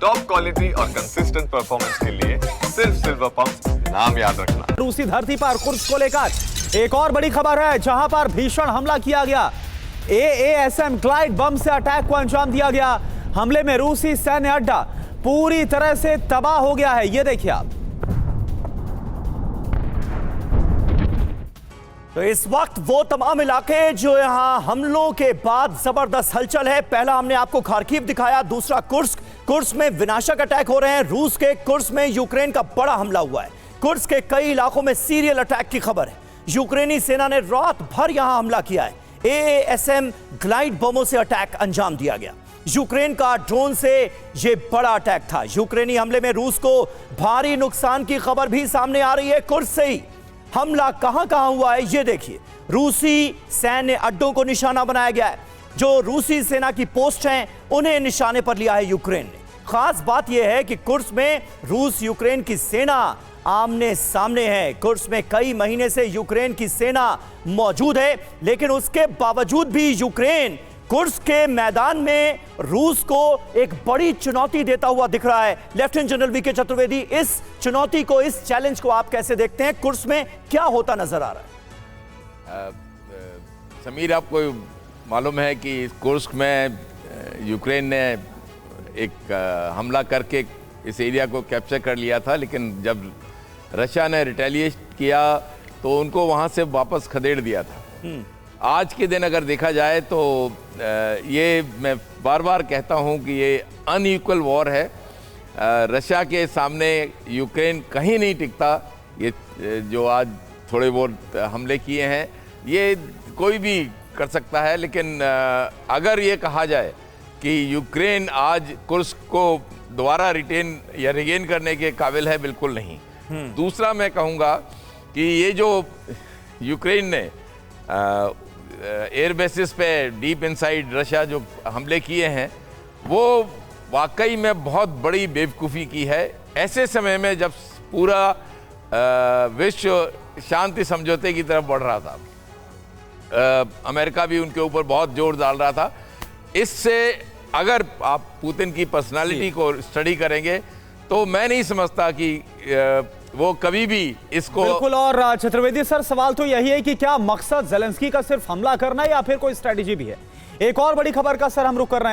Top quality और consistent performance के लिए सिर्फ सिल्वर पंप नाम याद रखना। रूसी धरती पर कुर्स्क को लेकर एक और बड़ी खबर है, जहां पर भीषण हमला किया गया। AASM ग्लाइड बम से अटैक को अंजाम दिया गया। हमले में रूसी सैन्य अड्डा पूरी तरह से तबाह हो गया है। ये देखिए आप। तो इस वक्त वो तमाम इलाके जो यहां हमलों के बाद जबरदस्त हलचल है। पहला हमने आपको खार्किव दिखाया, दूसरा कुर्स्क। कुर्स्क में विनाशक अटैक हो रहे हैं। रूस के कुर्स्क में यूक्रेन का बड़ा हमला हुआ है। कुर्स्क के कई इलाकों में सीरियल अटैक की खबर है। यूक्रेनी सेना ने रात भर यहां हमला किया है। AASM ग्लाइड बमों से अटैक अंजाम दिया गया। यूक्रेन का ड्रोन से यह बड़ा अटैक था। यूक्रेनी हमले में रूस को भारी नुकसान की खबर भी सामने आ रही है। कुर्स्क से ही हमला कहां हुआ है ये देखिए। रूसी सैन्य अड्डों को निशाना बनाया गया है। जो रूसी सेना की पोस्ट हैं उन्हें निशाने पर लिया है यूक्रेन ने। खास बात यह है कि कुर्स्क में रूस यूक्रेन की सेना आमने सामने है। कुर्स्क में कई महीने से यूक्रेन की सेना मौजूद है, लेकिन उसके बावजूद भी यूक्रेन कुर्स्क के मैदान में रूस को एक बड़ी चुनौती देता हुआ दिख रहा है। लेफ्टिनेंट जनरल वीके चतुर्वेदी, इस चुनौती को, इस चैलेंज को आप कैसे देखते हैं? कुर्स्क में क्या होता नजर आ रहा है? समीर, आपको मालूम है कि कुर्स्क में यूक्रेन ने एक हमला करके इस एरिया को कैप्चर कर लिया था, लेकिन जब रशिया ने रिटेलिएट किया तो उनको वहां से वापस खदेड़ दिया था। आज के दिन अगर देखा जाए तो ये मैं बार बार कहता हूं कि ये अनइक्वल वॉर है। रशिया के सामने यूक्रेन कहीं नहीं टिकता। ये जो आज थोड़े बहुत हमले किए हैं ये कोई भी कर सकता है, लेकिन अगर ये कहा जाए कि यूक्रेन आज कुर्स्क को दोबारा रिटेन या रिगेन करने के काबिल है, बिल्कुल नहीं। दूसरा मैं कहूँगा कि ये जो यूक्रेन ने एयर बेसिस पे डीप इनसाइड रशिया जो हमले किए हैं वो वाकई में बहुत बड़ी बेवकूफ़ी की है। ऐसे समय में जब पूरा विश्व शांति समझौते की तरफ बढ़ रहा था, अमेरिका भी उनके ऊपर बहुत जोर डाल रहा था। इससे अगर आप पुतिन की पर्सनालिटी को स्टडी करेंगे तो मैं नहीं समझता कि वो कभी भी इसको बिल्कुल। और चतुर्वेदी सर, सवाल तो यही है कि क्या मकसद ज़ेलेंस्की का सिर्फ हमला करना है या फिर कोई स्ट्रेटेजी भी है? एक और बड़ी खबर का सर हम रुक कर रहे हैं।